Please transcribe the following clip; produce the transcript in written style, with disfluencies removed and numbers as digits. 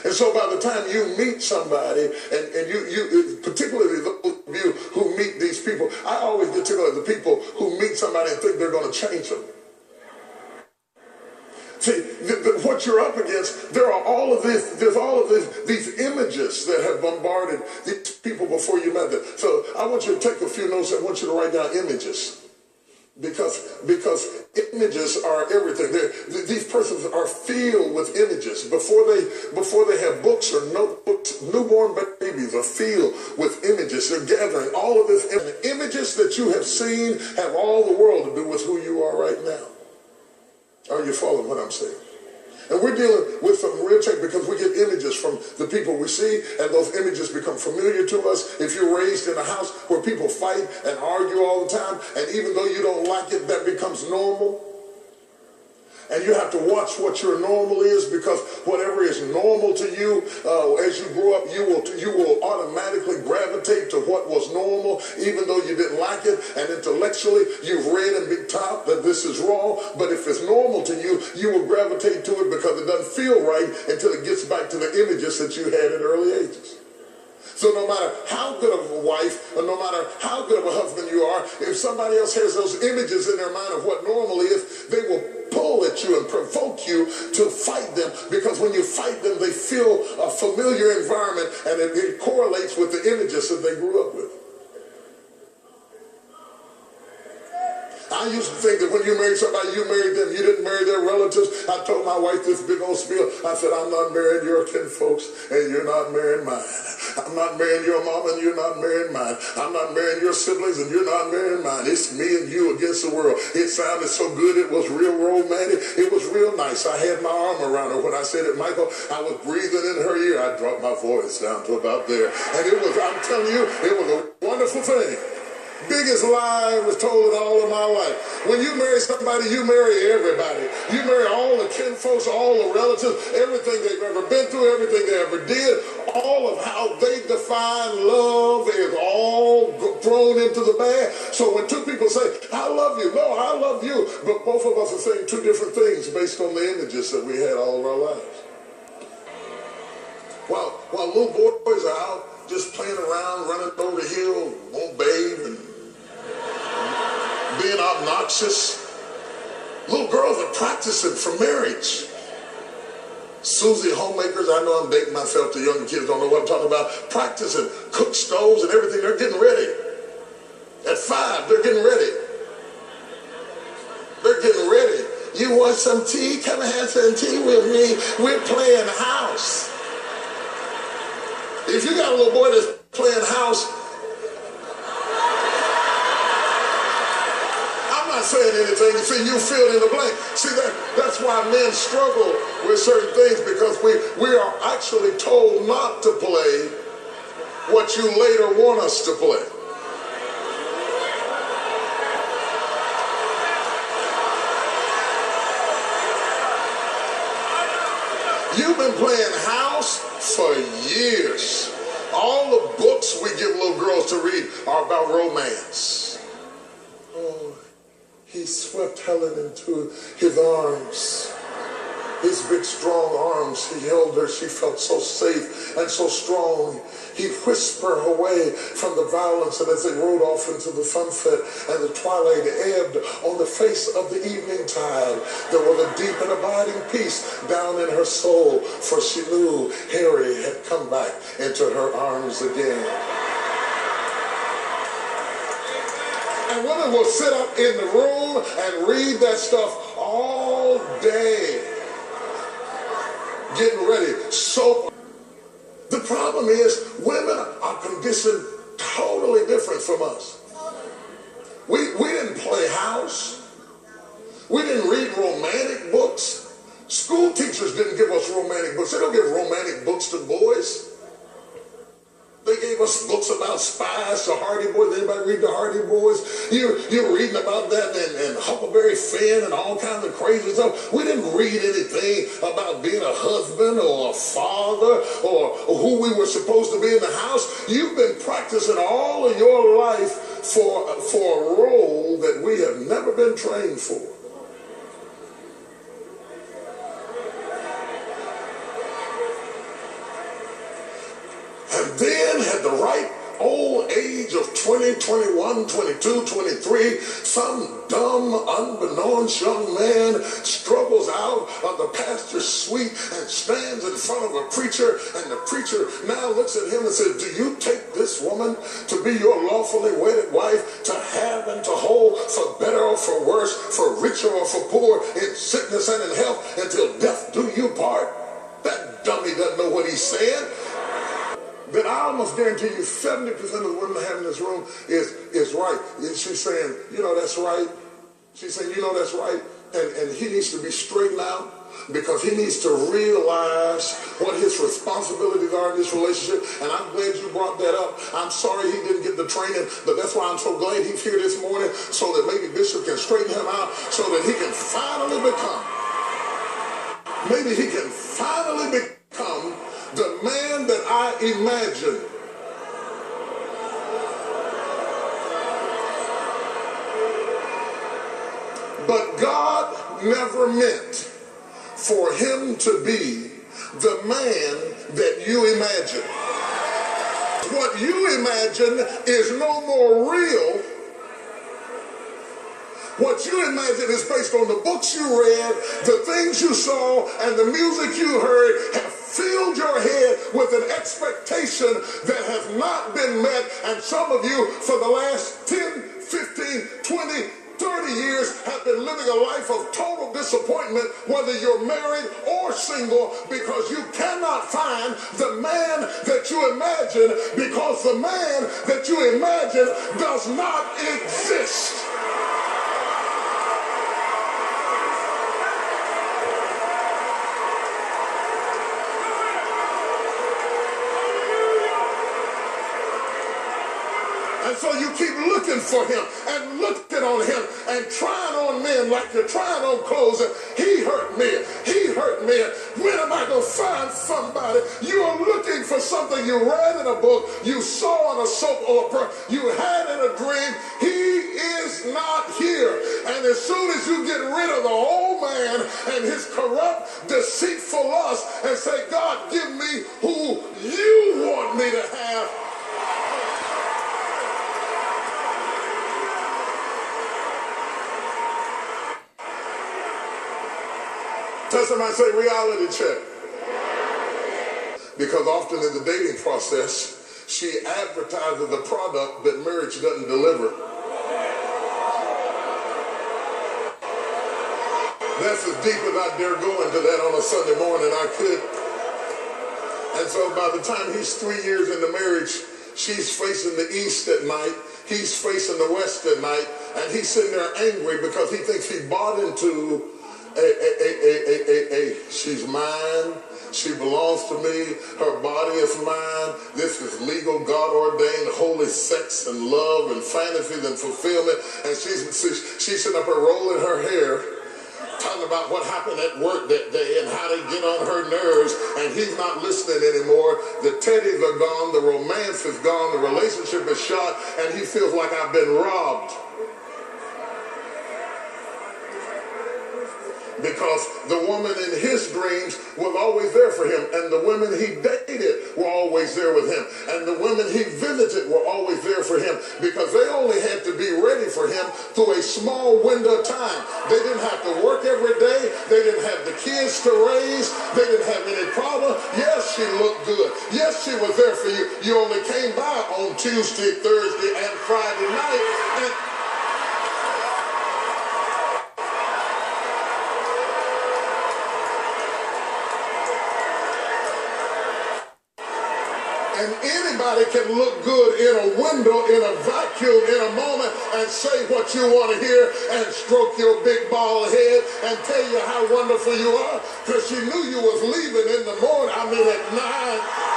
And so by the time you meet somebody, and you particularly those of you who meet these people, I always get tickled at the people who meet somebody and think they're going to change them. See, what you're up against, there's all of these images that have bombarded these people before you met them. So I want you to take a few notes. I want you to write down images. Because images are everything. These persons are filled with images. Before they have books or notebooks, newborn babies are filled with images. They're gathering all of this. And the images that you have seen have all the world to do with who you are right now. Are you following what I'm saying? And we're dealing with some real change because we get images from the people we see, and those images become familiar to us. If you're raised in a house where people fight and argue all the time, and even though you don't like it, that becomes normal. And you have to watch what your normal is, because whatever is normal to you, as you grow up, you will automatically gravitate to what was normal, even though you didn't like it. And intellectually, you've read and been taught that this is wrong. But if it's normal to you, you will gravitate to it because it doesn't feel right until it gets back to the images that you had at early ages. So no matter how good of a wife, or no matter how good of a husband you are, if somebody else has those images in their mind of what normal is, they will pull at you and provoke you to fight them, because when you fight them, they feel a familiar environment, and it correlates with the images that they grew up with. I used to think that when you married somebody, you married them. You didn't marry their relatives. I told my wife this big old spiel. I said, I'm not marrying your kinfolks, and you're not marrying mine. I'm not marrying your mom, and you're not marrying mine. I'm not marrying your siblings, and you're not marrying mine. It's me and you against the world. It sounded so good. It was real romantic. It was real nice. I had my arm around her. When I said it, Michael, I was breathing in her ear. I dropped my voice down to about there. And it was, I'm telling you, it was a wonderful thing. Biggest lie was told in all of my life. When you marry somebody, you marry everybody. You marry all the kinfolks, all the relatives, everything they've ever been through, everything they ever did, all of how they define love is all thrown into the bag. So when two people say, I love you, no, I love you, but both of us are saying two different things based on the images that we had all of our lives. While little boys are out just playing around, running over the hill, won't bathe, and being obnoxious, little girls are practicing for marriage. Susie homemakers, I know I'm dating myself, the young kids don't know what I'm talking about, practicing, cook stoves and everything. They're getting ready. At 5, they're getting ready. They're getting ready. You want some tea? Come and have some tea with me. We're playing house. If you got a little boy that's playing house, not saying anything. You see, you fill in the blank. See, that's why men struggle with certain things, because we are actually told not to play what you later want us to play. You've been playing house for years. All the books we give little girls to read are about romance. Oh, he swept Helen into his arms. His big, strong arms. He held her. She felt so safe and so strong. He whispered her away from the violence, and as they rode off into the sunset and the twilight ebbed on the face of the evening tide, there was a deep and abiding peace down in her soul, for she knew Harry had come back into her arms again. And women will sit up in the room and read that stuff all day, getting ready. So the problem is, women are conditioned totally different from us. We didn't play house. We didn't read romantic books. School teachers didn't give us romantic books. They don't give romantic books to boys. They gave us books about spies, the Hardy Boys. Anybody read the Hardy Boys? You're reading about that and Huckleberry Finn and all kinds of crazy stuff. We didn't read anything about being a husband or a father or who we were supposed to be in the house. You've been practicing all of your life for a role that we have never been trained for. And then at the right old age of 20, 21, 22, 23, some dumb, unbeknownst young man struggles out of the pastor's suite and stands in front of a preacher, and the preacher now looks at him and says, do you take this woman to be your lawfully wedded wife, to have and to hold, for better or for worse, for richer or for poor, in sickness and in health, until death do you part? That dummy doesn't know what he's saying. Then I almost guarantee you 70% of the women I have in this room is right. She's saying, you know, that's right. She's saying, you know, that's right. And he needs to be straightened out, because he needs to realize what his responsibilities are in this relationship. And I'm glad you brought that up. I'm sorry he didn't get the training, but that's why I'm so glad he's here this morning, so that maybe Bishop can straighten him out, so that he can finally become, the man that I imagine. But God never meant for him to be the man that you imagine. What you imagine is no more real. What you imagine is based on the books you read, the things you saw, and the music you heard have filled your head with an expectation that has not been met. And some of you, for the last 10, 15, 20, 30 years, have been living a life of total disappointment, whether you're married or single, because you cannot find the man that you imagine, because the man that you imagine does not exist. And so you keep looking for him and looking on him and trying on men like you're trying on clothes. And he hurt me. He hurt me. When am I going to find somebody? You are looking for something you read in a book, you saw on a soap opera, you had in a dream. He is not here. And as soon as you get rid of the old man and his corrupt, deceitful lust and say, God, give me who you want me to have, tell somebody, say reality check. Because often in the dating process, she advertises the product that marriage doesn't deliver. That's as deep as I dare go into that on a Sunday morning. I could. And so by the time he's 3 years into marriage, she's facing the east at night, he's facing the west at night, and he's sitting there angry because he thinks he bought into she's mine, she belongs to me, her body is mine, this is legal, God-ordained, holy sex and love and fantasies and fulfillment. And she's sitting up there rolling her hair, talking about what happened at work that day and how they get on her nerves, and he's not listening anymore. The teddies are gone, the romance is gone, the relationship is shot, and he feels like I've been robbed. Because the woman in his dreams was always there for him, and the women he dated were always there with him, and the women he visited were always there for him, because they only had to be ready for him through a small window of time. They didn't have to work every day. They didn't have the kids to raise. They didn't have any problem. Yes, she looked good. Yes, she was there for you. You only came by on Tuesday, Thursday, and Friday night, and anybody can look good in a window, in a vacuum, in a moment, and say what you want to hear and stroke your big bald head and tell you how wonderful you are, because she knew you was leaving in the morning, at 9.